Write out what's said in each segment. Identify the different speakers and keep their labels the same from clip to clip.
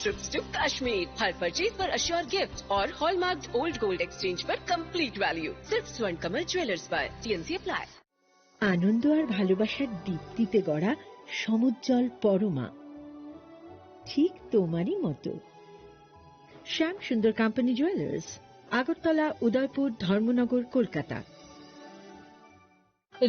Speaker 1: Trips to Kashmir. Her purchase पर assure gift और hallmarked old gold exchange पर complete value. सिर्फ Swarna Kamal jewellers पर TNC अप्लाई।
Speaker 2: আনন্দ আর ভালোবাসার দীপ্তিতে গড়া সমুজ্জ্বল পরমা, ঠিক তোমারই মতো। শ্যাম সুন্দর company jewellers, Agartala, Udaipur, Dharmanagar, Kolkata.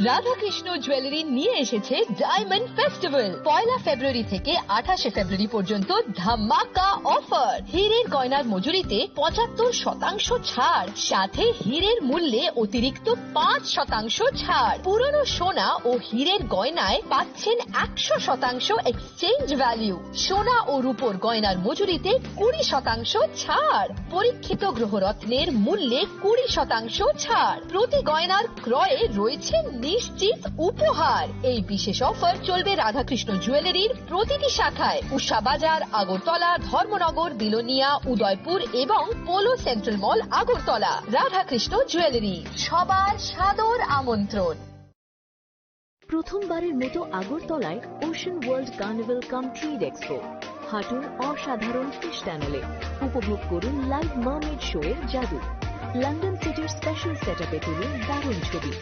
Speaker 3: Radhakrishna jewellery নিয়ে এসেছে ডায়মন্ড ফেস্টিভ্যাল। 1 ফেব্রুয়ারি থেকে 28 ফেব্রুয়ারি পর্যন্ত ধামাকা অফার। হীরের গয়নার মজুরিতে 75% ছাড়, সাথে হীরের মূল্যে অতিরিক্ত 5% ছাড়। পুরনো সোনা ও হীরের গয়নায় পাচ্ছেন 100% এক্সচেঞ্জ ভ্যালু। সোনা ও রূপোর গয়নার মজুরিতে 20% ছাড়। পরীক্ষিত গ্রহরত্নের মূল্যে 20% ছাড়। প্রতি গয়নার ক্রয়ে রয়েছে নিশ্চিত উপহার। এই বিশেষ অফার চলবে রাধাকৃষ্ণ জুয়েলারির প্রতিটি শাখায়, উষা বাজার, আগরতলা, ধর্মনগর, বিলোনিয়া, উদয়পুর এবং পোলো সেন্ট্রাল মল, আগরতলা। রাধাকৃষ্ণ জুয়েলারি, সবার সাদর আমন্ত্রণ।
Speaker 4: প্রথমবারের মতো আগরতলায় ocean world carnival cum trade expo. হাঁটুন অসাধারণ ফিশ টানেলে, উপভোগ করুন লাইভ মারমেড শো এর জাদু। লন্ডন সিটির স্পেশাল সেটআপে তুলুন দারুণ ছবি।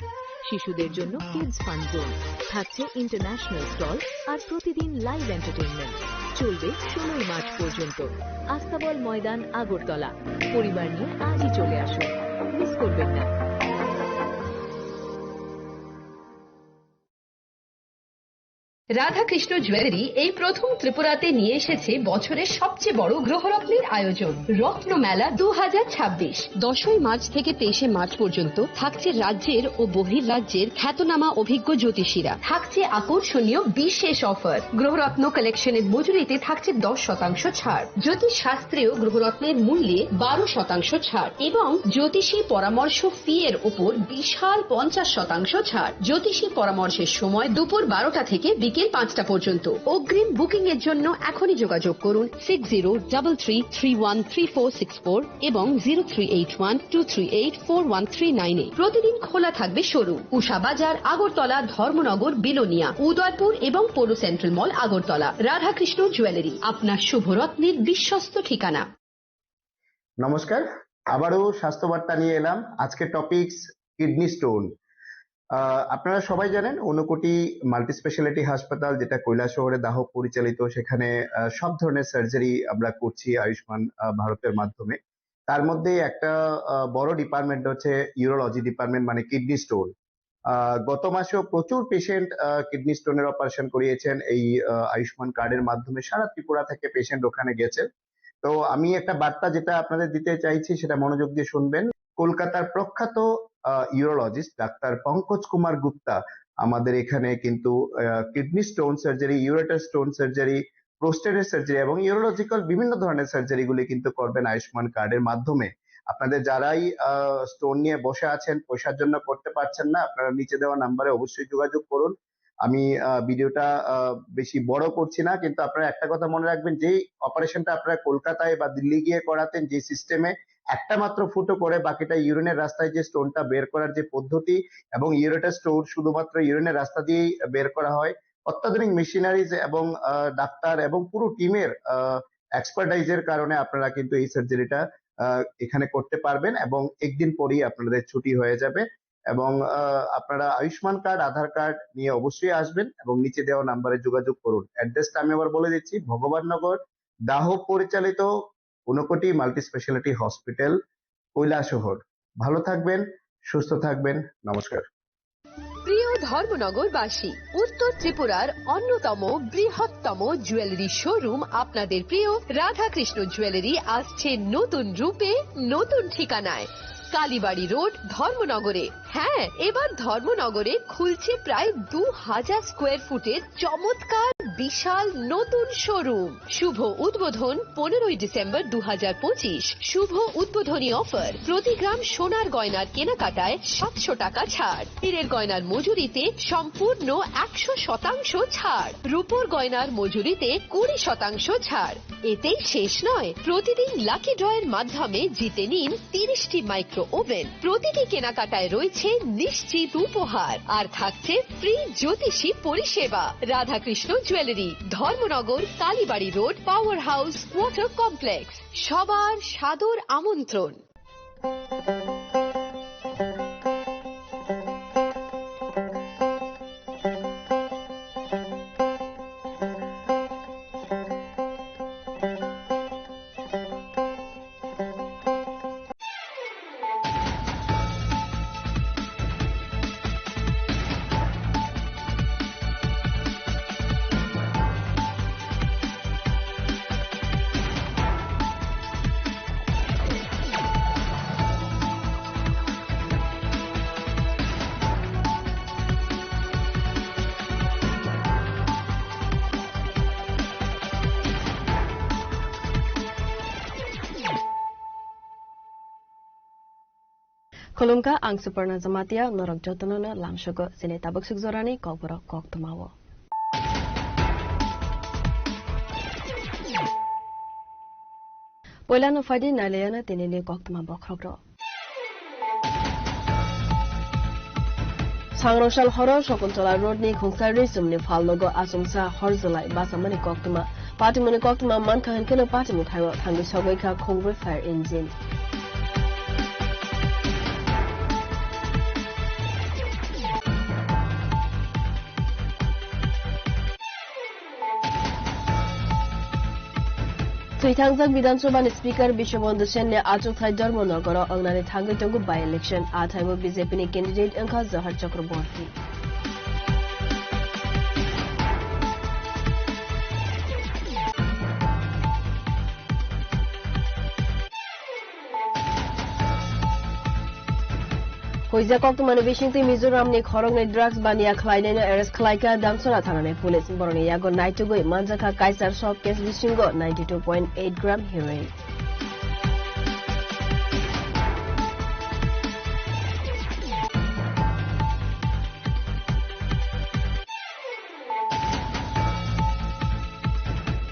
Speaker 4: শিশুদের জন্য কিডস ফান জোন থাকছে, ইন্টারন্যাশনাল স্টল আর প্রতিদিন লাইভ এন্টারটেইনমেন্ট। চলবে 16 মার্চ পর্যন্ত। আস্তাবল ময়দান, আগরতলা। পরিবার নিয়ে আজই চলে আসুন, মিস করবেন না।
Speaker 3: রাধাকৃষ্ণ জুয়েলারি এই প্রথম ত্রিপুরাতে নিয়ে এসেছে বছরের সবচেয়ে বড় গ্রহরত্নের আয়োজন, রত্ন মেলা 2026। 10 মার্চ থেকে 23 মার্চ পর্যন্ত থাকছে রাজ্যের ও বহির্রাজ্যের খ্যাতনামা অভিজ্ঞ জ্যোতিষীরা। থাকছে আকর্ষণীয় বিশেষ অফার। গ্রহরত্ন কালেকশনের মজুরিতে থাকছে 10% ছাড়। জ্যোতিষ শাস্ত্রীয় গ্রহরত্নের মূল্যে 12% ছাড় এবং জ্যোতিষী পরামর্শ ফি এর উপর বিশাল 50% ছাড়। জ্যোতিষী পরামর্শের সময় দুপুর 12টা থেকে বিকেল 5টা পর্যন্ত। অগ্রিম বুকিং এর জন্য এখনই যোগাযোগ করুন 6033313464 এবং 038123841399 এ। প্রতিদিন খোলা থাকবে শোরুম। উষা বাজার, আগরতলা, ধর্মনগর, বিলোনিয়া, উদয়পুর এবং পোলো সেন্ট্রাল মল, আগরতলা। রাধাকৃষ্ণ জুয়েলারি, আপনার শুভরত্নের বিশ্বস্ত ঠিকানা।
Speaker 5: নমস্কার, আবারও স্বাস্থ্যবার্তা নিয়ে এলাম। আজকে টপিকস কিডনি স্টোন। আপনারা সবাই জানেন ঊনকোটি মাল্টি স্পেশালিটি হাসপাতাল, যেটা কৈলাসহরে দাহ পরিচালিত, সেখানে সব ধরনের সার্জারি আমরা করছি আয়ুষ্মান ভারতের মাধ্যমে। তার মধ্যে একটা বড় ডিপার্টমেন্ট হচ্ছে ইউরোলজি ডিপার্টমেন্ট, মানে কিডনি স্টোন। গত মাসেও প্রচুর পেশেন্ট কিডনি স্টোনের অপারেশন করিয়েছেন এই আয়ুষ্মান কার্ডের মাধ্যমে। সারা ত্রিপুরা থেকে পেশেন্ট ওখানে গেছে। তো আমি একটা বার্তা যেটা আপনাদের দিতে চাইছি সেটা মনোযোগ দিয়ে শুনবেন। কলকাতার প্রখ্যাত ইউরোলজিস্ট ডাক্তার পঙ্কজ কুমার গুপ্তা আমাদের এখানে কিন্তু kidney stone surgery, ureter stone surgery, প্রোস্টেটের সার্জারি এবং ইউরোলজিক্যাল বিভিন্ন ধরনের সার্জারি গুলি কিন্তু করবেন আয়ুষ্মান কার্ডের মাধ্যমে। আপনাদের যারাই স্টোন নিয়ে বসে আছেন, পয়সার জন্য করতে পারছেন না, আপনারা নিচে দেওয়া নাম্বারে অবশ্যই যোগাযোগ করুন। আমি ভিডিওটা বেশি বড় করছি না, কিন্তু আপনারা একটা কথা মনে রাখবেন, যেই অপারেশনটা আপনারা কলকাতায় বা দিল্লি গিয়ে করাতেন, যে সিস্টেমে একটা মাত্র ফুটো করে বাকিটা ইউরিনের রাস্তায় যে স্টোনটা বের করার যে পদ্ধতি, এবং ইউরেটার স্টোন শুধুমাত্র ইউরিনের রাস্তা দিয়েই বের করা হয়, অত্যাধুনিক মেশিনারিজ এবং ডাক্তার এবং পুরো টিমের এক্সপার্টাইজের কারণে আপনারা কিন্তু এই সার্জারিটা এখানে করতে পারবেন এবং একদিন পরেই আপনাদের ছুটি হয়ে যাবে। এবং আপনারা আয়ুষ্মান কার্ড, আধার কার্ড নিয়ে অবশ্যই আসবেন এবং নিচে দেওয়া নাম্বারে যোগাযোগ করুন। অ্যাড্রেসটা আমি আবার বলে দিচ্ছি, ভগবাননগর দাহ পরিচালিত Unakoti multi speciality hospital, Kailashahar. ভালো থাকবেন, সুস্থ থাকবেন, নমস্কার।
Speaker 3: প্রিয় ধর্মনগরবাসী, উত্তর ত্রিপুরার অন্যতম বৃহত্তম জুয়েলারি শোরুম আপনাদের প্রিয় রাধাকৃষ্ণ জুয়েলারি আসছে নতুন রূপে, নতুন ঠিকানায়। কালীবাড়ি রোড, ধর্মনগরে। হ্যাঁ, এবার ধর্মনগরে খুলছে প্রায় 2000 স্কোয়ার ফুটের চমৎকার বিশাল নতুন শোরুম। শুভ উদ্বোধন 15ই ডিসেম্বর 2025। শুভ উদ্বোধনী অফার, প্রতি গ্রাম সোনার গয়নার কেনাকাটায় 700 টাকা ছাড়। হীরের গয়নার মজুরিতে সম্পূর্ণ 100% ছাড়। রূপোর গয়নার মজুরিতে 20% ছাড়। এতেই শেষ নয়, প্রতিদিন লাকি ড্রয়ের মাধ্যমে জিতে নিন 30টি মাইক্রো ওভেন। প্রতিটি কেনাকাটায় রয়েছে নিশ্চিত উপহার আর থাকছে ফ্রি জ্যোতিষী পরিষেবা। Radhakrishna jewellery. Jewellery, Dharmanagar, Kalibari road, power house, water complex. সবার সাদর আমন্ত্রণ।
Speaker 6: Kolumka ang Suparna Zamatia norok jotonono lamshogo sine tabuk sugzorani kokboro koktumawo. Poilano fadi nalayana tinili koktuma bokrogro. Sangrosal horo Shokuntola road ni khungsari sumni fallogo asumsa horzolai basamani koktuma patimuni koktuma mankahan kilo patimu thaiwa thangi sogoika khongwe fire engine. Tuitangjak Bidhansabha Speaker Bishwabandhu Sen ne Achungthai Dharmanagor angnani thangai tongu by election athaimu BJP ni candidate Angka Zahar Chakraborty. Hoizak Oktumani Bishingti Mizoram ni Khorong ni drugs bania khlainai na arrest khlaika damsora thanane police boroni yago naitugoi manjaka kaisar shop case bishingo 92.8 gram heroin.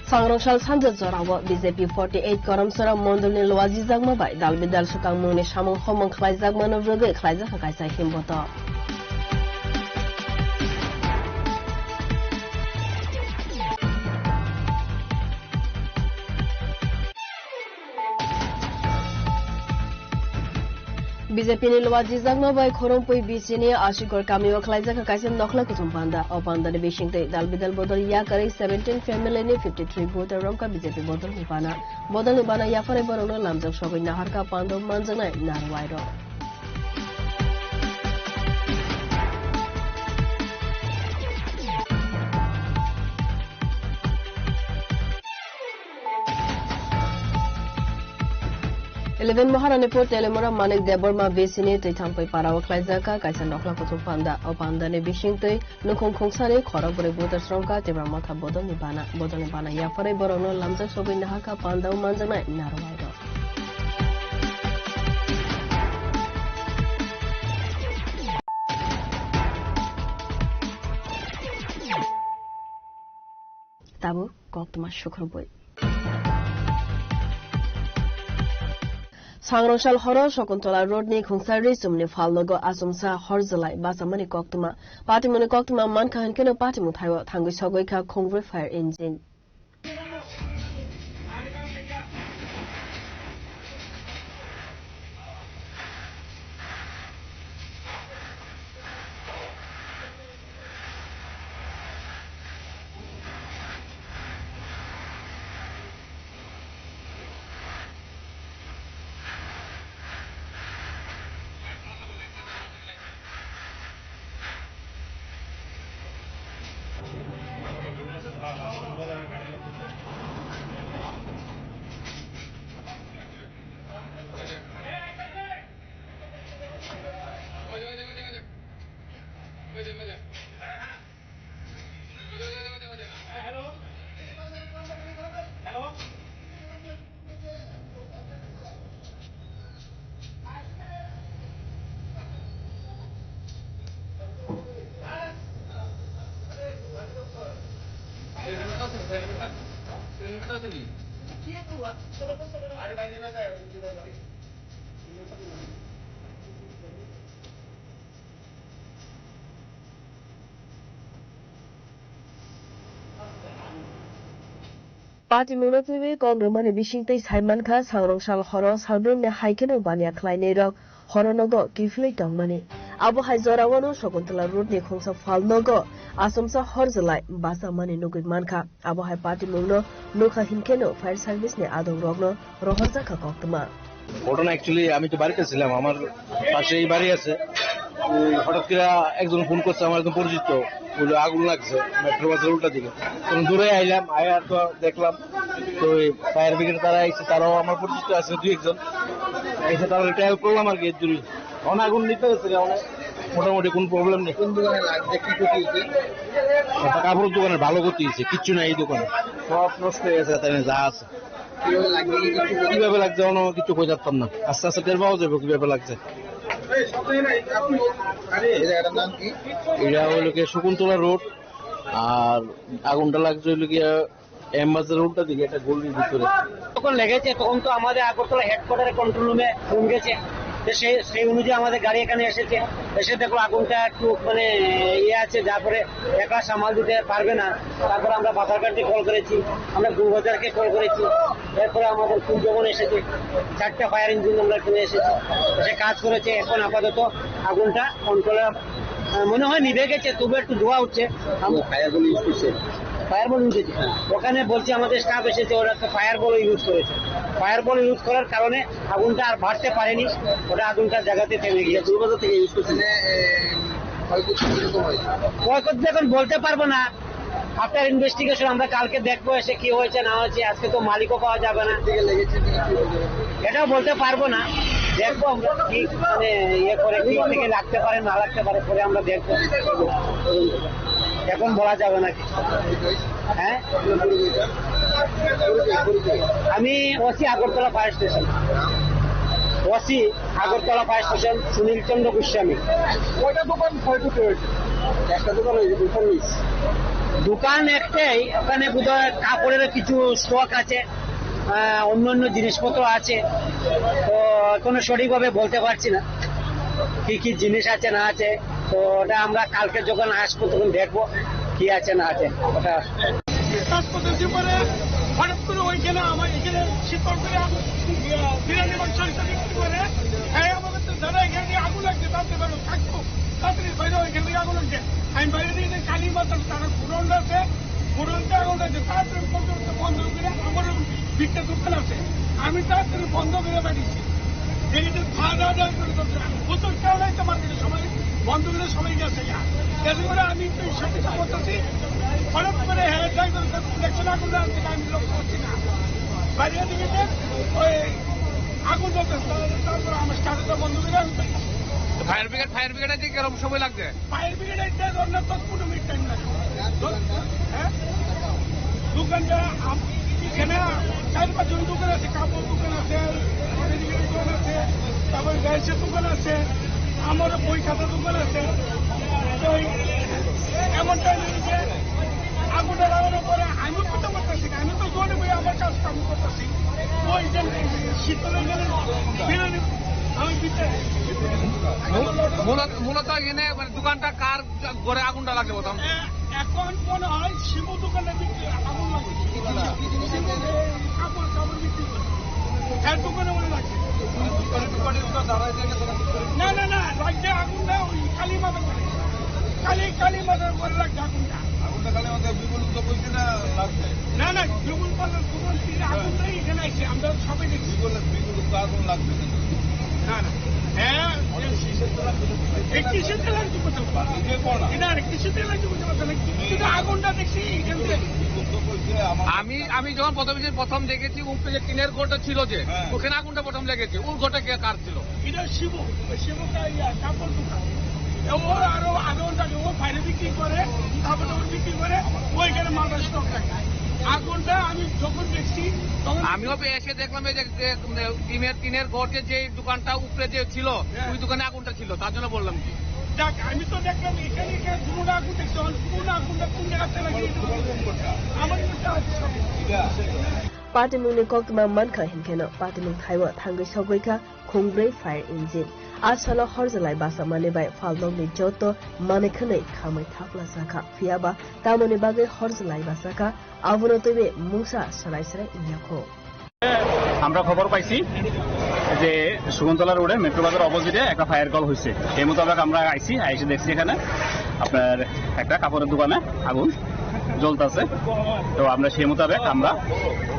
Speaker 6: Sangrongshal Sanjat Zorawo BJP 48 Karamsara Mondolni Loazi Zagma bai Dalbidal Sukang Mungni Shamong Homong Khlai Zagmano Vrgai Khlai Zaka Kaisa Himboto. BJP ni Loazi Zagma bai Khorompui BC ni Ashikor Kamiwa Khlai Zaka Kaisa Nokhla Kutum Panda Opanda ni Bishingte Dalbidal Bodol Yakari 17 family ni 53 voter Romka BJP Bodol Nibana Yafare Borono Lamjak Shogoi Naharka Pando Manjana Narwairo. Eleven Maharanipur Telemura Manik Deborma Besini Titampai Parawa Klaizaka Kaisa Nokla Kutum Panda Opanda ni Bishingte Nukong Kongsari Khorabure Buddha Sronka Tibramotha Bodol Nibana Yafare Borono Lamjak Shogoi Naharka Panda Manjana Narwairo. Tabu Koktuma Shukruboi. Sangrongshal horo Shokuntola road ni khungsari sumni fallogo asumsa horzolai basamani koktuma patimuni koktuma mankahan kilo patimu thaiwa thangi sogoika khongwe fire engine. Party Munafimi Kongomani Bishingtai Saimanka Sangrong Horo Sanrum ne Haikeno Banya Kleinero Horonogo Kifley Dongmani Abu Haizorawano Shokuntala Road ne Kongsa Falnogo Asumsa Horzalai Basa Mani Nugud Manka Abu Hai Party Muno Nuka Hinkeno Fire Service ne Adong Rogno Rohorza Kakoktama
Speaker 7: ঘটনা actually আমি তো বাড়িতে ছিলাম, আমার পাশেই বাড়ি আছে। হঠাৎ করে একজন ফোন করছে, আমার একদম পরিচিত, বললো আগুন লাগছে মেট্রো বাসের উল্টা দিকে। তখন দূরে আইলাম, আয়ার তো দেখলাম তো ফায়ার ব্রিগেড তারা এসে, তারাও আমার পরিচিত আছে দুই একজন এসে, তারা এটা হেল্প করলাম আর কি। অনেক আগুন নিতে গেছে, অনেক মোটামুটি কোনো প্রবলেম নেই। কোন দোকানে লাগছে, কি ক্ষতি হয়েছে? কাপড়ের দোকানে ভালো ক্ষতি হয়েছে, কিচ্ছু নাই এই দোকানে, সব নষ্ট হয়ে গেছে তাই যা আছে। কিভাবে লাগছে কিছু বোঝা যাচ্তাম না, আস্তে আস্তে টের পাওয়া যাবে কিভাবে লাগছে। এটা হইলো কি শকুন্তলা রোড, আর আগুনটা লাগছে হইলো কি এমবাজার রোডটা দিকে, এটা গলির ভিতরে।
Speaker 8: তখন লেগেছে, তখন তো আমাদের আগরতলা হেডকোয়ার্টারে কন্ট্রোল রুমে ফোন গেছে, সেই অনুযায়ী আমাদের গাড়ি এখানে এসেছে। এসে দেখো আগুনটা একটু মানে আছে, যারপরে একা সামাল দিতে পারবে না। তারপরে আমরা বাজারঘাটে কল করেছি, আমরা গুলবাজারকে কল করেছি, এরপরে আমাদের যখন এসেছে 4টা ফায়ার ইঞ্জিন আমরা এখানে এসেছি, এসে কাজ করেছে। এখন আপাতত আগুনটা কন্ট্রোলে মনে হয় নিভে গেছে, তবু একটু ধোয়া উঠছে। ফায়ার বল ইউজ করছে ওখানে, বলছি আমাদের স্টাফ এসেছে, ওরা তো ফায়ার বল ইউজ করেছে। ফায়ার বল ইউজ করার কারণে আগুনটা আর বাড়তে পারেনি, ওটা আগুনটার জায়গাতে থেমে গিয়েছে। দুর্গাপুর থেকে ইউজ করছে, ক্ষয়ক্ষতি এখন বলতে পারবো না। আফটার ইনভেস্টিগেশন আমরা কালকে দেখবো এসে কি হয়েছে না হয়েছে। আজকে তো মালিকও পাওয়া যাবে না, এটাও বলতে পারবো না। দেখবো আমরা কি মানে ইয়ে করে, কি থেকে লাগতে পারে না লাগতে পারে, পরে আমরা দেখবো, এখন বলা যাবে না। হ্যাঁ, আমি OC Agartala fire station, OC Agartala fire station Sunil Chandra Goswami. ওইটা দোকান ক্ষয়ক্ষতি হয়েছে, একটা দোকান হয়েছে, দোকান একটাই। ওখানে বোধহয় কাপড়ের কিছু স্টক আছে, অন্য জিনিসপত্র আছে, তো এখনো সঠিকভাবে বলতে পারছি না কি কি জিনিস আছে না আছে। তো ওটা আমরা কালকে যখন আসবো তখন দেখবো কি আছে না আছে। ওটা হঠাৎ করে ওইখানে আমার এখানে শীতল করে বিরিয়ানি মাংস বিক্রি করে, হ্যাঁ আমাদের তো দাদা এখানে আগুন লাগছে, তাতে বেরো থাকবো তাড়াতাড়ি বাইরে, ওইখানে আগুন লাগছে। আমি বাইরে দিয়ে কালী মাতার তারা ফুরন আছে, ফুরনটা আগুন লাগছে, তাড়াতাড়ি বন্ধ করে। আমারও ভিক্ষা দোকান আছে, আমি তাড়াতাড়ি বন্ধ করে বাড়িয়েছি। এখানে খাওয়া দাওয়া করে প্রচুর কেউ নাই তো মার্কেটে, সবাই বন্ধ করে সবাই গেছে। গেছে করে আমি তো সাথে করতেছি, হঠাৎ করে হ্যাঁ যাই করে দেখছেন আগুন লাগছে, আমি লক্ষ্য করছি না। বাইরে দিকে ওই আগুন জ্বলতেছে, তারপরে আমার স্টার্টটা বন্ধ করে আমি ফায়ার ব্রিগেড আছে। কিরকম সময় লাগছে? ফায়ার ব্রিগেড অন্য 10-15 মিনিট টাইম লাগছে। হ্যাঁ, দোকানটা এখানে 4-5 জন দোকান আছে, কাপড় দোকান আছে, দোকান আছে, তারপরে গ্যাসের দোকান আছে, আমার বই খাতা দোকান আছে। তো এমন টাইম আগুনটা লাগানোর পরে আমি করতে পারতেছি না, আমি তো জোরে বই আমার কাজটা আমি করতেছি। ওই যে শীতলের গেলে আমি
Speaker 9: মূলত এখানে দোকানটা কার ঘরে আগুনটা লাগে বলতাম?
Speaker 8: এখন মনে হয় শিবু দোকানে আগুন লাগছে, কাপড় বিক্রি করে এর দোকানে মনে লাগছে। না না না, লাগছে আগুনটা ওই কালী মাথা করে, কালী মাথার করে লাগছে আগুনটা। কালী মাথা বিপুল তো বলছি না লাগছে। না না, বিপুল পাল্লার দোকান থেকে আগুনটাই এখানে আসছে, আমরা সবাই দেখছি। বিপুল তো আগুন লাগবে না। না হ্যাঁ, কিসের তেল লাগছে কোথাও, কিসের তেল লাগছে কোথাও না, কিন্তু আগুনটা দেখছি এখান থেকে।
Speaker 9: আমি যখন প্রথম দেখেছি উপরে যে টিনের ঘরটা ছিল, যে ওখানে আগুনটা প্রথম লেগেছে, ওর ঘরটা কে কার ছিল?
Speaker 8: এটা শিবু কাপড় দোকান। ওর আরো আগুন থাকে, ও বাইরে বিক্রি করে, কাপড় বিক্রি করে, ওইখানে মালটা স্টক থাকে। আগুনটা আমি যখন দেখছি তখন
Speaker 9: আমিও এসে দেখলাম এই যে টিনের ঘর যে দোকানটা উপরে যে ছিল, ওই দোকানে আগুনটা ছিল, তার জন্য বললাম কি।
Speaker 8: দেখ, আমি তো দেখলাম এখানে দুটো আগুন দেখছি, কোন আগুনটা কোন জায়গাতে লাগিয়ে আমার
Speaker 6: Patimungni Kokma Manka Hinkeno, Patimung Taiwa, Tangai Sogoika, Kongbre Fire Engine. Asala Horzalai Basa Manibai, Falmongni Joto, Manekane, Kamai Tapla Saka, Fiaba, Tamoni Bagay Horzalai Basaka, Avonotobe, Musa, Salaisra, Inyako.
Speaker 10: আমরা খবর পাইছি যে সুগন্তলা রোডে মেট্রো বাজার অপোজিটে একটা fire call হয়েছে এই মোতাবেক আমরা এসে দেখছি এখানে আপনার একটা কাপড়ের দোকানে আগুন জ্বলতেছে তো আমরা সেই মোতাবেক আমরা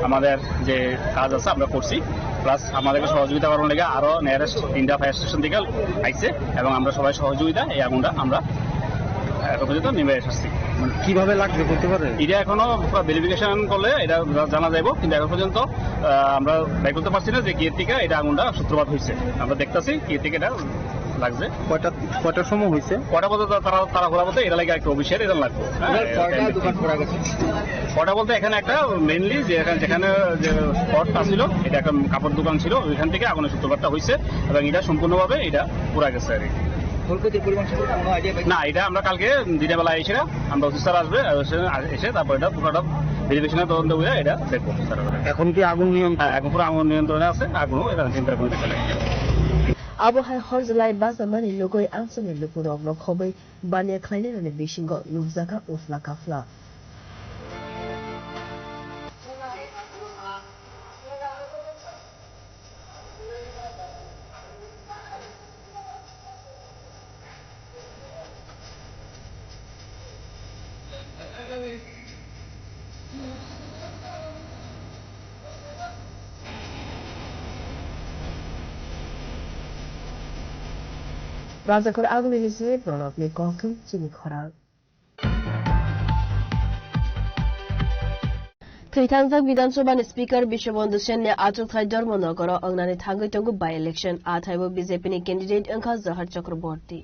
Speaker 10: আমাদের যে কাজ আছে আমরা করছি প্লাস আমাদেরকে সহযোগিতা করার লেগে আরো নিয়ারেস্ট ইন্ডিয়া ফায়ার স্টেশন থেকে আইছে এবং আমরা সবাই সহযোগিতা এই আগুনটা আমরা এখন পর্যন্ত নেমে এসেছি
Speaker 7: কিভাবে লাগবে বলতে পারে
Speaker 10: এটা এখনো ভেরিফিকেশন করলে এটা জানা যাইব কিন্তু এখন পর্যন্ত আমরা বের করতে পারছি না যে কি থেকে এটা আগুনটা সূত্রপাত হয়েছে আমরা দেখতেছি কি থেকে এটা লাগছে
Speaker 7: কয়টার সময় হয়েছে
Speaker 10: কটা বলতে তারা ঘোরা বলতে এটা লাগে একটা অফিসের এটা লাগবে কটা বলতে এখানে একটা মেইনলি যে যেখানে যে স্পটটা ছিল এটা একটা কাপড় দোকান ছিল ওইখান থেকে আগুনের সূত্রপাতটা হয়েছে এবং এটা সম্পূর্ণভাবে এটা পুরা গেছে আর না এটা আমরা কালকে দিনের বেলা এসে আমরা অফিসার আসবে এসে তারপর এটা পুরোটা ভেরিফিকেশনের তদন্ত করে এটা দেখবো
Speaker 7: এখন কি আগুন নিয়ন্ত্রণ
Speaker 10: এখন পুরো আগুন নিয়ন্ত্রণে আছে আগুনও এটা চিন্তা করে দেখে
Speaker 6: Abohai Horzalai Basamani Logoi Ansani Lupurov Nokobe, Banya Kleiner and Bishingo, Luzaka, Uflaka Fla. রাজাকর আগুন লেগেছে প্রণব নিকম চিনি খরাল থৈথাংজাক বিধানসভাनि স্পিকাৰ বিশ্ববন্ধু সেনে আজক থাই ধর্মনগর অংনানি থাঙ্গৈ তঙ্গু বাই ইলেকশন আথাইব বিজেপিनि ক্যান্ডিডেট अंखा जहर चक्रवर्ती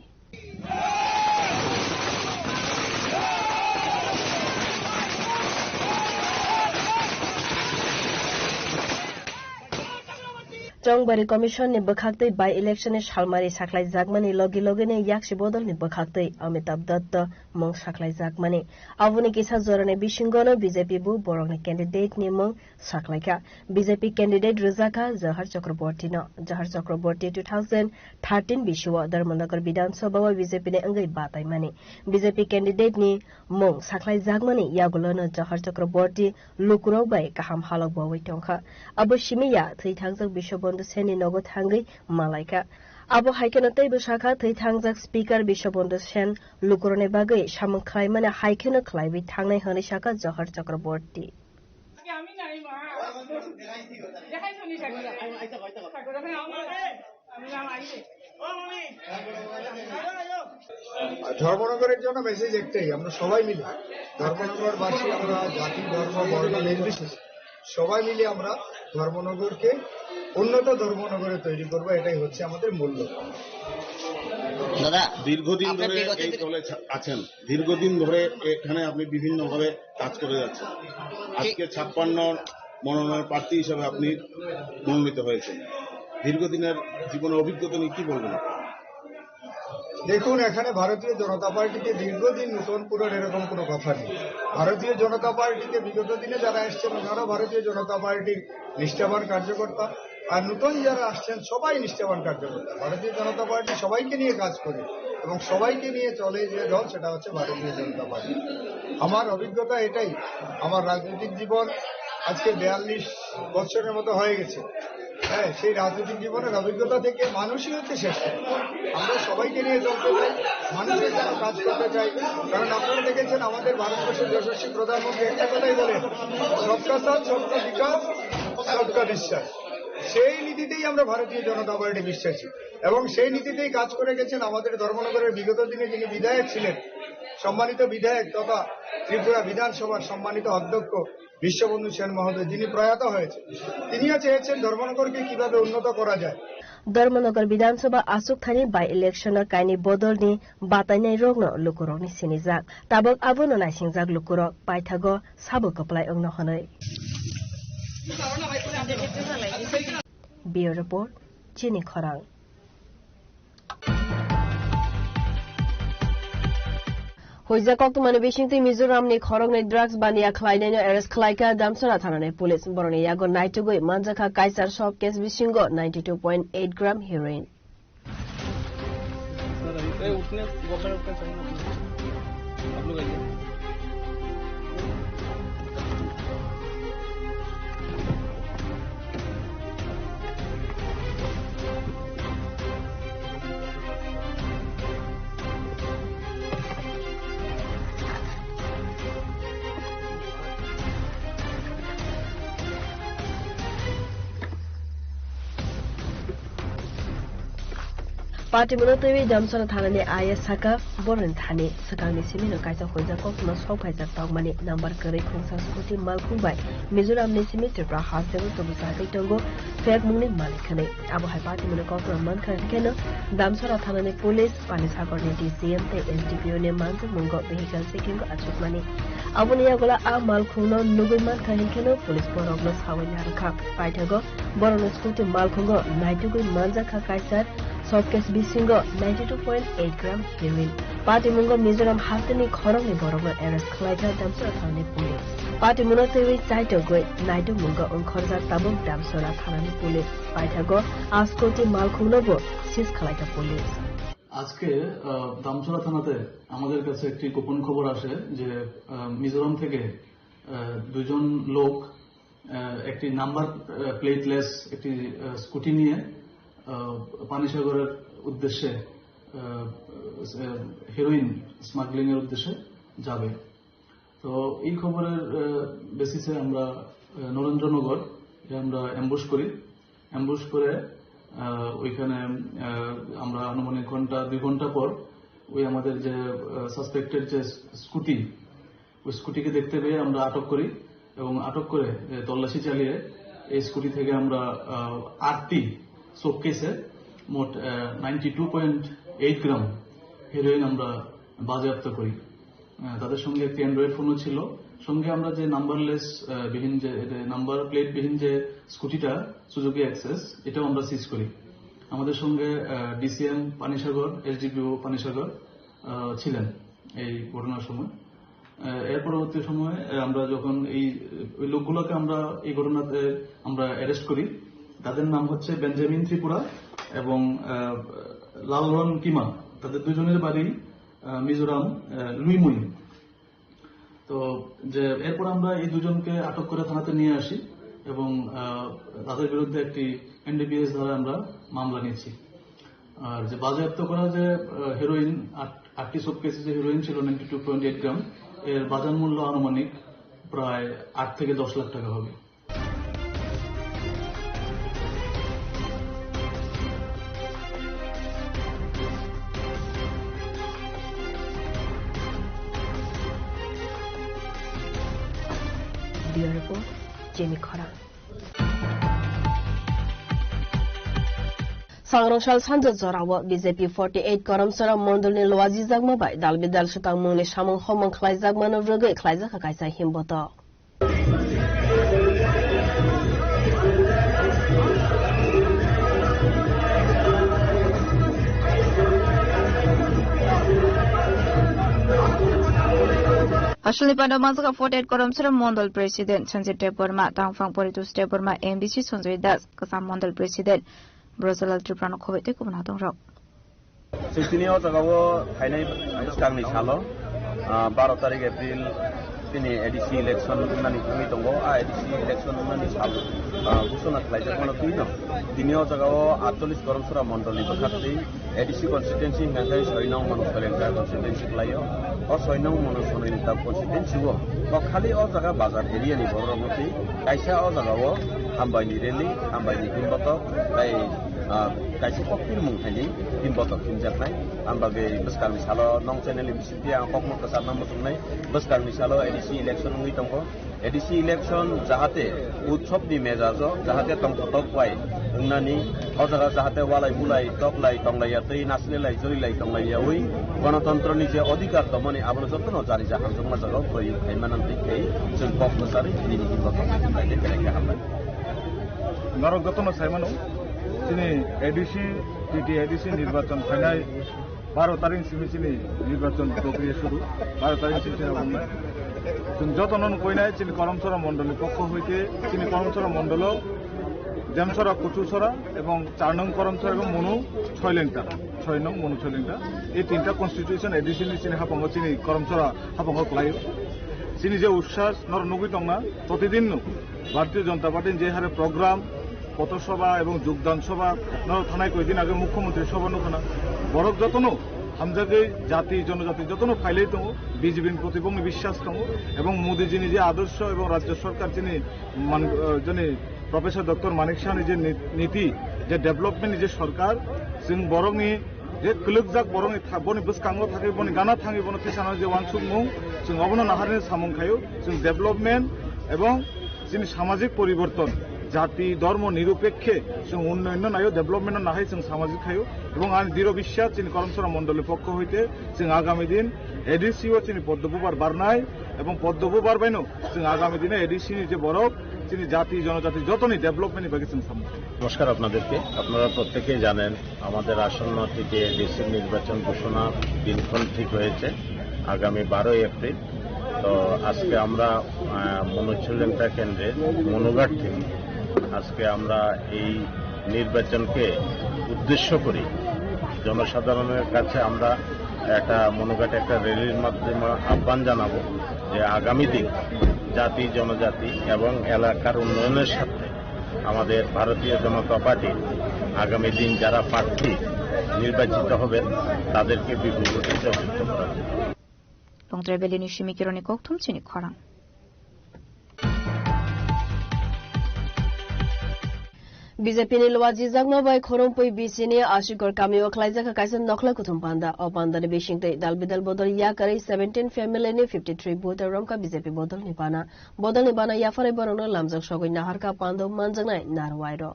Speaker 6: Chongbari Commission ni bakhaktei by election ni shalmari saklai jagmani logi logi ne yakshi bodol ni bakhaktei Amitabh Datta mong saklai jagmani avuni kisa zorane bishingono BJP bu borong ni candidate ni mong saklai ka BJP candidate Rizaka Zahar Chakraborty no Zahar Chakraborty 2013 bishuwa Dharmanagar Bidhan Sabha wa BJP ne angai batai mani BJP candidate ni mong saklai jagmani yagulono Zahar Chakraborty lukurok bai kaham halok bawai tongkha abo shimiya thaitangjak bishobon Seni Nogo Tangi Malaika. Abo Haikenote Bushaka, Tangjak Speaker Bishobondu Sen, Lukurone Bagay, Shaman Klaimana Haikeno Klaivi, Tangai Hanishaka, Zahar Chakraborty.
Speaker 8: ধর্মনগরের জন্য message একটাই আমরা সবাই মিলে ধর্মনগরবাসী আমরা জাতি ধর্ম বর্ণ নির্বিশেষে সবাই মিলে আমরা ধর্মনগরকে উন্নত ধর্মনগরে তৈরি করব এটাই হচ্ছে আমাদের মূল্য
Speaker 11: দাদা দীর্ঘদিন ধরে এই দলে আছেন দীর্ঘদিন ধরে এখানে আপনি বিভিন্ন ভাবে কাজ করে যাচ্ছেন আজকে 56 মনোনয়ন প্রার্থী হিসেবে আপনি মনোনীত হয়েছেন দীর্ঘদিনের জীবনের অভিজ্ঞতা নিয়ে কি বলবেন
Speaker 8: দেখুন এখানে ভারতীয় জনতা পার্টিকে দীর্ঘদিন নূতনপুরের এরকম কোনো কথা নেই ভারতীয় জনতা পার্টিকে বিগত দিনে যারা এসছেন ওনারা ভারতীয় জনতা পার্টির নিষ্ঠাবান কার্যকর্তা আর নূতন যারা আসছেন সবাই নিষ্ঠাবান কার্যকর্তা ভারতীয় জনতা পার্টি সবাইকে নিয়ে কাজ করে এবং সবাইকে নিয়ে চলে যে দল সেটা হচ্ছে ভারতীয় জনতা পার্টি আমার অভিজ্ঞতা এটাই আমার রাজনৈতিক জীবন আজকে 42 বছরের মতো হয়ে গেছে হ্যাঁ সেই রাজনৈতিক জীবনের অভিজ্ঞতা থেকে মানুষই হচ্ছে শেষ আমরা সবাইকে নিয়ে চলতে চাই মানুষের জন্য কাজ করতে চাই কারণ আপনারা দেখেছেন আমাদের ভারতবর্ষের যশস্বী প্রধানমন্ত্রী একটা কথাই বলেন সবকা সাথ সবকা বিকাশ সবকা বিশ্বাস সেই নীতিতেই আমরা ভারতীয় জনতা পার্টি বিশ্বাসী এবং সেই নীতিতেই কাজ করে গেছেন আমাদের ধর্মনগরের বিগত দিনে যিনি বিধায়ক ছিলেন সম্মানিত বিধায়ক তথা ত্রিপুরা বিধানসভার সম্মানিত অধ্যক্ষ বিশ্ববন্ধু সেন মহোদয় যিনি প্রয়াত হয়েছে তিনিও চেয়েছেন ধর্মনগরকে কিভাবে উন্নত করা যায়
Speaker 6: ধর্মনগর বিধানসভা আসুক থানি বাই ইলেকশন কাইনি বদলনি বাতাইনাই রগনো লুকুরকনি সিনিজাক তাবক আবনো নাইসিংজাক লুকুরক পাইথাগো সাবো কপলাই অংনো হनै Bureau Report Chini Khorang Hoja koktumani bishingti Mizoramni khorongni drugs bania khlainaino arrest khlaika Damsara thanane police boroni yago naitugoi manjakha kaisar shop case bishingo 92.8 gram heroin. Party Monotowi Damsara Thanane Aya Saka Boran Thane Sakangni Simino Kaisa Hoja Kokuma Sokaisa Togmani number Kare Khongsa Scooty Malkumbai Mizoram Nisimi Tripra Hasel Tobusaki Tongo Fag Muni Malikane Abu Hai Party Monokokra Mankan Keno Damsara Thanane Police Panisakor DCM Te SDPO Ne Manzu Mungo Vehicle Sekingo Achukmani Abunia Gola A Malkuno Nuguman Kahinkeno Police Boroglos Hawanya Kap Paitago Boron Scooty Malkungo Naitugu Manzaka Kaisar Softcase Bisingo 92.8 gram heroin. Party Mungo Mizoram Haftani Khorongni Borogno arrest Khlaika Damsara Thane police. Party Munotewi Saito Goi Naidu Mungo on Khorza Tabuk Damsara Thane police. Paitago Askoti Malkunobo Sis Khlaika police.
Speaker 12: আজকে দামছড়া থানাতে আমাদের কাছে একটি গোপন খবর আসে যে মিজোরাম থেকে দুজন লোক একটি নাম্বার প্লেটলেস একটি স্কুটি নিয়ে পানিসাগরের উদ্দেশ্যে হেরোইন স্মাগলিং এর উদ্দেশ্যে যাবে। তো এই খবরের বেসিসে আমরা নরেন্দ্রনগর আমরা অ্যাম্বুশ করি। অ্যাম্বুশ করে ওইখানে আমরা আনুমানিক দুই ঘন্টা পর ওই আমাদের যে সাসপেক্টেড যে স্কুটি ওই স্কুটিকে দেখতে পেয়ে আমরা আটক করি এবং আটক করে তল্লাশি চালিয়ে এই স্কুটি থেকে আমরা 8টি শোকেসে মোট 92.8 গ্রাম হেরোইন আমরা বাজেয়াপ্ত করি। তাদের সঙ্গে একটি অ্যান্ড্রয়েড ফোনও ছিল। সঙ্গে আমরা যে নাম্বারলেস বিহীন যে নাম্বার প্লেট বিহীন যে স্কুটিটা সুজুকি অ্যাক্সেস এটাও আমরা সিজ করি। আমাদের সঙ্গে ডিসিএম পানিসাগর এসডিপিও পানিসাগর ছিলেন এই ঘটনার সময়। এর পরবর্তী সময়ে আমরা যখন এই লোকগুলোকে আমরা এই ঘটনাতে আমরা অ্যারেস্ট করি, তাদের নাম হচ্ছে বেঞ্জামিন ত্রিপুরা এবং লালরন কিমা। তাদের দুজনের বাড়ি মিজোরাম লুইমুই। তো যে এরপর আমরা এই দুজনকে আটক করে থানাতে নিয়ে আসি এবং তাদের বিরুদ্ধে একটি এনডিপিএস ধারা আমরা মামলা নিয়েছি। আর যে বাজেয়াপ্ত করা যে হেরোইন 8টি শোকেসে যে হেরোইন ছিল 92.8 গ্রাম এর বাজার মূল্য আনুমানিক প্রায় 8 থেকে 10 লাখ টাকা হবে।
Speaker 6: Jamie Khora. Sangrongshal Sanjo Zorawa BJP 48 Karamsara Mondolni Loaji Zagma Bai Dalbidal Shutang Mungli Shamong Homong Khlai Zagman of Rogo Khlaiza Kaisa Himboto.
Speaker 13: Asli pada masa 48 Karamsara Mondol President Sanjay Deborma Tangfang Politus Deborma MBC Sanjay Das Kasam Mondol President Brazil Triprano Kovete Kumanatong Rock.
Speaker 14: Sitiniyo Tagawo Hainai Stangni Salo 12 তারিখ April তিনি ADC election নানি কমি দङ ADC election নানি সাল ঘোষণা খাইজাকমানো তুইন তিনিও জায়গাও 48 গরমসরা মন্ডলী বখাতে এডিসি কনস্টিটুয়েন্সি হিংসাই 6 নং মানুষ সলেনকা কনস্টিটুয়েন্সি লাইও ও 6 নং মানুষ সলেনকা কনস্টিটুয়েন্সি ও খালি ও জায়গা বাজার এরিয়ানি বড়মতি কাইসা ও জায়গাও হামবাইনি রেলি হামবাইনি হিমবত তাই kaisi kokpil mungthani timbotok timjaknai ambabe beskal misalo nong channel MCP ang kokmo kasarna musungnai beskal misalo ADC election hui tongko ADC election jahate utsob ni mejajo jahate tongtok wai ungnani ojaga jahate walai bulai toklai tonglai yatei naslelai jorilai tonglai yawi গণতন্ত্রনি যে অধিকার দমনে আবনো যত্ন জারি জাহান জমা জাগাও প্রয়োগ খাইমানান্তি এই जों কক্সবাজারে দিনি হিমবতক লাইলে বেলাইকে হামলাই
Speaker 15: নরক যত্ন সাইমানো তিনি এডিসি টিটি এডিসি নির্বাচন ফাইনাল
Speaker 12: 12 তারিখ চিনি নির্বাচন প্রক্রিয়া শুরু 12 তারিখ চিনি যতন কই নাই চিনি করমছড়া মন্ডলের পক্ষ হইতে চিনি করমছড়া মন্ডল জেমছড়া কচুছড়া এবং 4 নং করমছড়া এবং মনু 6 লেংটা 6 নং মনু 6 লেংটা এই তিনটা কনস্টিটিউশন এডিশনালি চিনি হাফাঙ্গ চিনি করমছড়া হাফাঙ্গ ক্লাইও চিনি যে উচ্ছ্বাস নরনগুই দं না প্রতিদিন ভারতীয় জনতা পার্টির যে হারে প্রোগ্রাম পথসভা এবং যোগদান সভা নর থানায় কয়েকদিন আগে মুখ্যমন্ত্রী সভা নুখানা বরফ যতন হামজাগে জাতি জনজাতি যতন ফাইলেই দं বিজেপির প্রতি বিশ্বাস দं এবং মোদীজিনি যে আদর্শ এবং রাজ্য সরকার যিনি প্রফেসর ডক্টর মানিক সাহানি যে নীতি যে ডেভেলপমেন্ট যে সরকার जों बरंनि जे कलुकजाक बरंनि बनि बसकांगो थाखै बनि गाना थाङै बनि थिसाना जे वानसुक मुं जों अबनो नाहारनि सामुंखायो जों डेभेलपमेन्ट এবং जोंनि सामाजिक परिवर्तन জাতি ধর্ম নিরপেক্ষে जों उन्नयन नायो डेभेलपमेन्ट नाहाय जों सामाजिक खायो এবং आं दृढ़ বিশ্বাস जोंनि करमसरा मण्डलेर पक्ष हইতে जों आगामी दिन एडिसिओ जोंनि पद्मपुबार बारनाय এবং पद्मपुबार बायनो जों आगामी दिने एडिसिनि जे बरफ जोंनि জাতি জনজাতি যতনি ডেভেলপমেন্ট বাকি जों সামনে।
Speaker 15: নমস্কার আপনাদেরকে। আপনারা প্রত্যেকেই জানেন আমাদের আসন্ন থেকে এডিসি নির্বাচন ঘোষণা দিনক্ষণ ঠিক হয়েছে আগামী 12 এপ্রিল। তো আজকে আমরা মনুছলেন্টা কেন্দ্রের মনুঘাট থেকে আজকে আমরা এই নির্বাচনকে উদ্দেশ্য করে জনসাধারণের কাছে আমরা একটা মনুঘাটে একটা র্যালির মাধ্যমে আহ্বান জানাবো যে আগামী দিন জাতি জনজাতি এবং এলাকার উন্নয়নের সাথে আমাদের ভারতীয় জনতা পার্টির আগামী দিন যারা প্রার্থী নির্বাচিত হবেন তাদেরকে বিপুল ভোটে অভিযুক্ত করা হবে।
Speaker 13: 롱드레벨리니 시미기로니 꼭통치니 커랑
Speaker 6: BJP ni lwaji jangma bai khorompui BC ashikor kamio khlaijaka kaisen nokla kuthum panda o panda ni bishingte dalbidal bodol ya kare 17 family ni 53 voter romka BJP bodol ni bana ya fare borono lamjak sogoi naharka pando manjangnai narwairo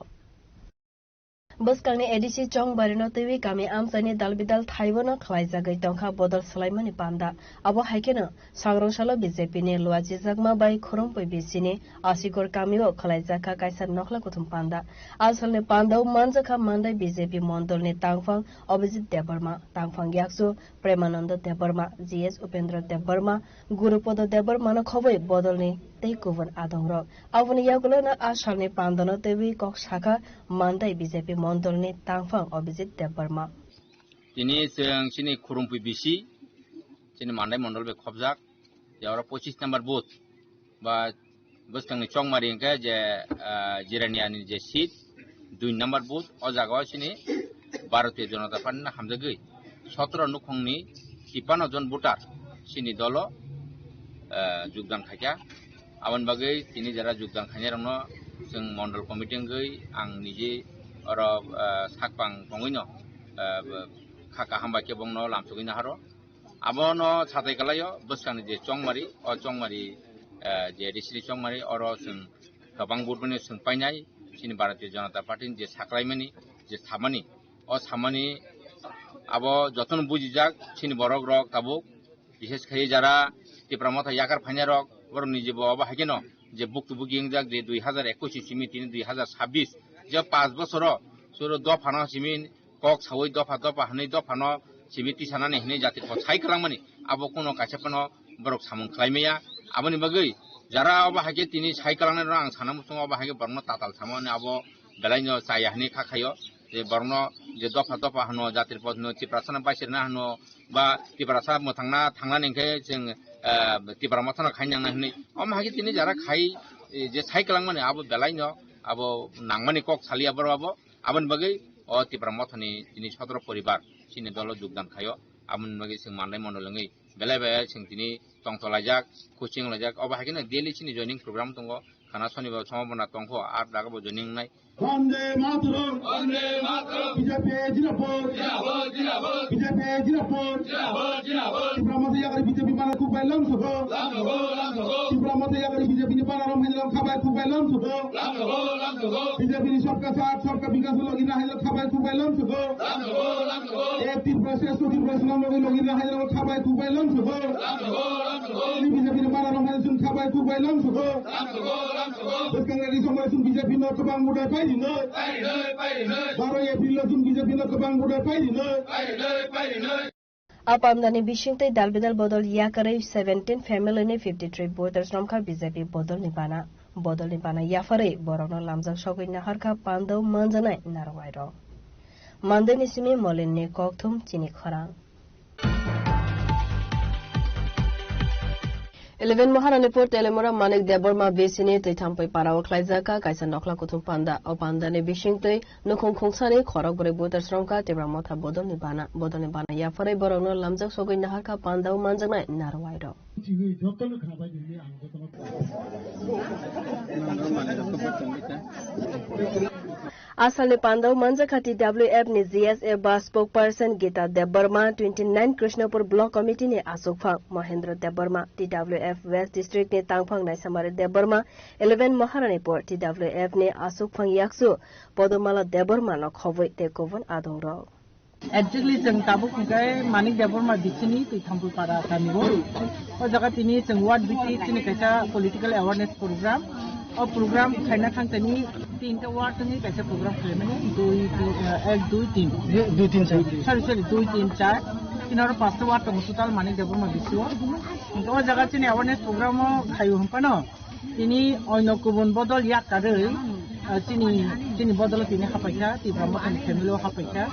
Speaker 6: बसकांनि ADC चंग बारिनो तैवि गामि आमसानि दालबिदाल थाइबोनो खलाइजागै दंखा बदल सलाइमानि पान्दा अबो हाइकेनो सांग्रंसालो BJP नि लुवाजि जागमा by खरमपै बिसिनि आसिगर गामिओ खलाइजाखा काइसा नखला कुथुम पान्दा आसलनि पान्दाव मानजाखा मान्दाइ बीजेपी मण्डलनि तांफां अभिजित देबबर्मा तांफां याक्सु प्रेमानन्द देबबर्मा जीएस उपेन्द्र देबबर्मा गुरुपद देबबर्मानो खबै बदलनि तै गुबुन आदंग्र आबुनि यागुलना आसालनि पान्दानो तैवि कक शाखा मान्दाइ बीजेपी मण्डलनि तांफां अभिजित देबबर्मा
Speaker 16: तिनी जों सिनि खुरुमपुइ बिसि सिनि मान्दाइ मण्डल बे खबजाक यावरा 25 नम्बर बुथ बा बसकांनि चंगमारि इंका जे जिरानियानि जे सीट 2 नम्बर बुथ अ जागाव सिनि भारतीय जनता पार्टी हामजागै 17 नुखंनि 53 जन भोटार सिनि दलो যোগদান खायका आवन बागै तिनी जरा যোগदान खायनायरनो जों मण्डल कमिटिंगै आं निजे और साकपां पंगैनो खाका हामबाके बंनो लामसुगैनो हारो आबनो साथाय गलायो बसकानि जे चंगमारि अ चंगमारि जे रिसिरि चंगमारि और जों गोबां बुटमनि सोंपायनाय सिनि भारतीय जनता पार्टीनि जे साख्लायमानि जे सामानि अ सामानि आबो जतन बुजिजाक सिनि बरक रक ताबुक विशेष खाय जरा तिप्रामथा याकार फाइना रक बर निजे बाबा हाकेनो जे बुकतुबु गिंजाक जे 2021 सिमि 2026 जे 5 बছর सुरो दफाना सिमि कक सावै दफा हनै दफानो सिमि तिसानानै हनै जाति को साइ खालामनि आबो कोनो कासेपनो बरक सामुं खालायमाया आबोनि बागै जरा बाबा हाके तिनि साइ खालामनाय र आं साना मुसुं बाबा हाके बरनो ताताल सामने आबो बेलायनो चाया हनै खाखायो जे बरनो जे दफा हनो जातिर पदनो तिप्रासना बासिरना हनो बा तिप्रासा मोथांना थांनानै इंखे जों तिप्रामथाना खायनांना हनै अम हाके तिनि जरा खाय जे साइ खालामने आबो बेलायनो आबो नांमानि कक सालिया बरबाबो आबन बागै अ तिप्रामथानि तिनि 17 परिवार सिनि दल योगदान खायो आबन बागै जों मान्दाइ मण्डलङै बेलायबाय जों तिनि तंथलायजाक कोचिं लायजाक अब हाकेनो डेली सिनि जयनिं प्रग्राम दङ खाना शनिबार समबना तंख आर दागाबो जयनिं नाय
Speaker 8: Vande Mataram BJP जिनापुर BJP जिनापुर तिप्रामथाय यागारि BJP माना कुबाय लामसुगो तिप्रामथाय यागारि बीजेपी नि पानारम हाइलाम खाबाय कुबाय लामसुगो बीजेपी नि सरकार साथ सरकार विकास लगिना हाइलाम खाबाय कुबाय लामसुगो ए तिप्रासे सुति प्रश्न लगिना हाइलाम खाबाय कुबाय लामसुगो बीजेपी नि पानारम हाइलाम खाबाय कुबाय लामसुगो बसकांनि समयसिम बीजेपी न गोबां मुदा पाइदिनो 12 एप्रिल जों बीजेपी न गोबां मुदा पाइदिनो
Speaker 6: Apamdani bisingtay dalbidal bodol yakaray 17 family ni 53 voters romka BJP bodol ni bana yafaray borono lamjak sogoi naharka pandaw manjanai narwairo mandani simi molin ni kokthum chini khorang 11 Maharanipur Telemora Manik Deborma Besini Taitampai Parao Klaizaka Kaisa Nokla Kutum Panda O Pandane Bishingtay Nukung Kungsani Khorok Bore Buter Sromka Tebramotha Bodol Nibana Yafare Borono Lamjak Sogoi Naharka Pandau Manjanai Narwairo Asal Pandau Manjakati WF ni GSA bus spokesperson Gita Deborma 29 Krishnapur Block Committee ni Asukphang Mahendra Deborma TWF West District ni Tangphang Naisamare Deborma 11 Maharanipur TWF ni Asukphang Yaksu Podomala Deborma no khoboi tekovan adongro
Speaker 17: Exactly jeng tabuk ngai Manik Deborma bisini Taitampai para kamigo o jaga tini jeng ward biti tini kaisa political awareness program और programme खाना खांतनी 3टा ward तनी कैसे programme खालेमनी 2 3 sorry 2 3 4 किनारो 5टा ward तंग total माने देबरमा बिसियो तो जगह चिनि awareness programme खायु हमपानो तिनी अयन गुबुन बदल या कारै चिनि बदल तिनी हापाइखा तिब्राम खानि फेमिलि हापाइखा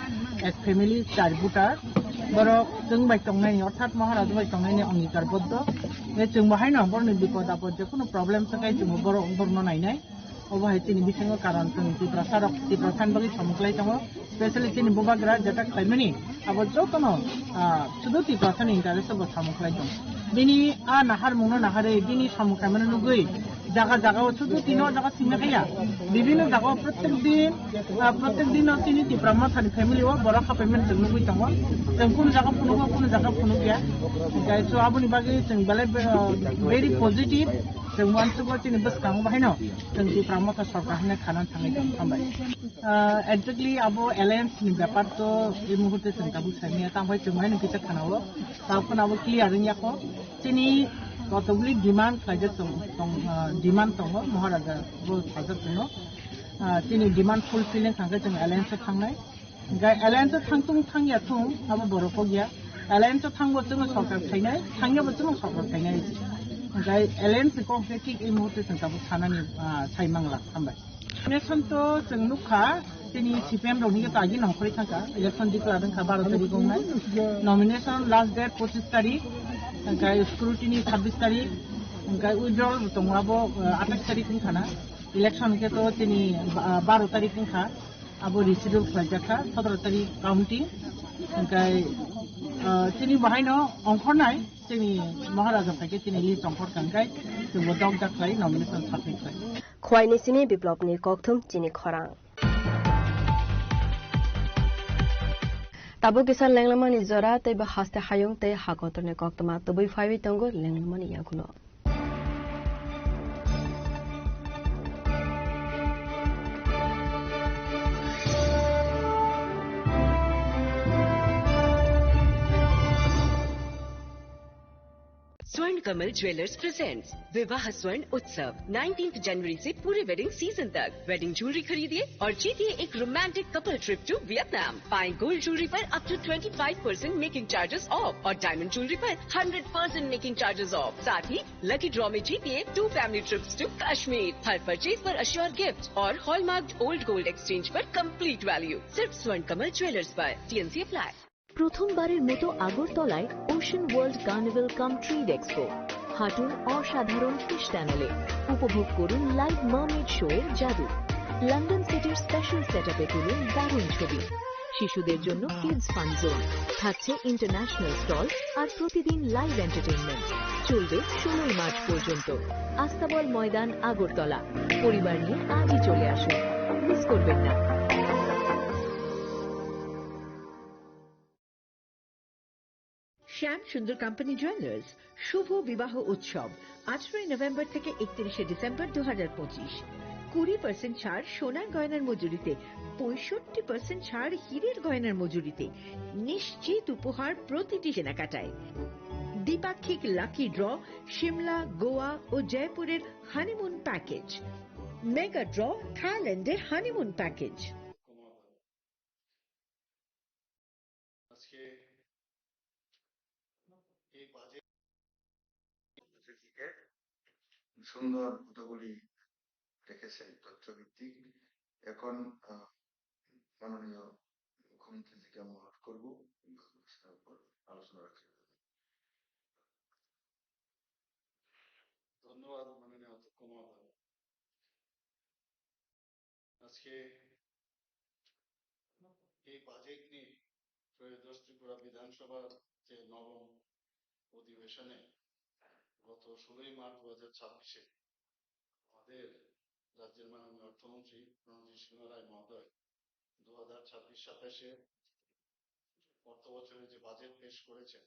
Speaker 17: एक फेमिलि 4 बुटार बर जों बाय तंनायनि अर्थात महाराज बाय तंनायनि अंगीकारबद्ध बे जों बाहाय न बरनि बिपद आपद जेकुनु प्रब्लेम सकाय जों बरनो नायनाय अबहाय तिनि बिथिङाव कारण जों तिब्रा सानबागि समुखलाय दङ स्पेशली तिनि बबाग्रा जेटा खायमनि आबद जतनो सुदु तिब्रा सान इन्टारेस्ट अब समुखलाय दङ बिनि आ नाहार मुनो नाहारे बिनि समुखायमन नुगै जागा जागाव सुदु तिनो जागा सिंना खाया विभिन्न जागा प्रत्येक दिन तिनि तिब्रामा थानि फैमिलि व बरा खापेमेन्ट जों नुगै दङ जों कुन जागा फुनु गया गायसो आबुनि बागै जों बालाय भेरि पजिटिभ जों वानसुबो तिनि बसखां बाहायनो जों तिब्रामा था सरकार हने खाना थाङै दं थांबाय एक्जेक्टली आबो एलायन्स नि ब्यापार तो ए मुहूर्ते जों दाबु सानिया तांबाय जों हायनो किता खानावो तावखन आबो क्लियर याखो तिनि गतबलि डिमान्ड खायजे डिमान्ड दङ महाराजा बो थाजत दङ तिनि डिमान्ड फुलफिलिं खांगे जों एलायन्स थांनाय गाय एलायन्स थांया थुं आबो बरफो गया एलायन्स थांबो जों सरकार थायनाय थांयाबो जों सरकार थायनाय गाय एलायन्स को ठीक ए मुहूर्ते जों दाबु सानानि सायमांला थांबाय नेसन तो जों नुखा तिनि सीपीएम रनि तागि नखरै थांका इलेक्शन दिक्लारदों का 12 तारिख गंनाय नॉमिनेशन लास्ट डेट 25 तारिख गाय स्क्रूटिनी 26 तारिख गाय विड्रॉल दंगाबो 28 तारिख खाना इलेक्शन के तो तिनि 12 तारिख खा आबो रिसिडल फ्लाइजाखा 17 तारिख काउंटिंग गाय तिनि बाहायनो अंखरनाय तिनि महाराजा फाके तिनि लिस्ट अंखर कांगाय जों दग दाखलाय नॉमिनेशन साबमिट
Speaker 6: खवाइनि सिनि बिप्लबनि कक्थुम तिनि खरां Tabu kisar lenglamani zora te bahaste hayung te hakotone koktama tubui faiwi tongo lenglamani yakulo.
Speaker 1: स्वर्ण कमल ज्वेलर्स प्रेजेंट्स विवाह स्वर्ण उत्सव 19 जनवरी से पूरे वेडिंग सीजन तक वेडिंग ज्वेलरी खरीदिए और जीतिए एक romantic couple trip to Vietnam. पाएं गोल्ड ज्वेलरी पर up to 25% making charges off और डायमंड ज्वेलरी पर 100% मेकिंग चार्जेस ऑफ। साथ ही लकी ड्रॉ में जीतिए 2 फैमिली ट्रिप्स टू कश्मीर। हर परचेज पर अश्योर गिफ्ट और हॉलमार्क्ड ओल्ड गोल्ड एक्सचेंज पर कंप्लीट वैल्यू सिर्फ स्वर्ण कमल ज्वेलर्स पर। TNC अप्लाई।
Speaker 4: প্রথমবারের মতো আগরতলায় ocean world carnival cum trade expo হাঁটুন অসাধারণ ফিশ টানেলে উপভোগ করুন লাইভ মারমেড শো এর জাদু লন্ডন সিটির স্পেশাল সেটআপে তুলুন দারুণ ছবি শিশুদের জন্য কিডস ফান জোন থাকছে ইন্টারন্যাশনাল স্টল আর প্রতিদিন লাইভ এন্টারটেইনমেন্ট চলবে 16 মার্চ পর্যন্ত আস্তাবল ময়দান আগরতলা পরিবার নিয়ে আজই চলে আসুন মিস করবেন না।
Speaker 2: শ্যাম সুন্দর কোম্পানি জুয়েলার্স শুভ বিবাহ উৎসব 18 নভেম্বর থেকে 31 ডিসেম্বর 2025 20% ছাড় সোনার গয়নার মজুরিতে 65% ছাড় হীরের গয়নার মজুরিতে নিশ্চিত উপহার প্রতিটি কেনাকাটায় দ্বিপাক্ষিক লাকি ড্র শিমলা গোয়া ও জয়পুরের হানিমুন প্যাকেজ মেগা ড্র থাইল্যান্ডের হানিমুন প্যাকেজ
Speaker 18: সুন্দর কথাগুলি রেখেছেন তথ্যভিত্তিক। এখন মাননীয় মুখ্যমন্ত্রীকে আমি অনুরোধ করবো আলোচনা রাখার জন্য।
Speaker 19: ধন্যবাদ মাননীয় অধ্যক্ষ মহোদয়। আজকে এই বাজেট নিয়ে ত্রয়োদশ ত্রিপুরা বিধানসভার যে নবম অধিবেশনে গত 16ই মার্চ 2026 আমাদের রাজ্যের মাননীয় অর্থমন্ত্রী রণজিৎ সিংহ রায় মহোদয় 2026-27 অর্থ বছরে যে বাজেট পেশ করেছেন,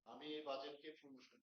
Speaker 19: আমি এই বাজেটকে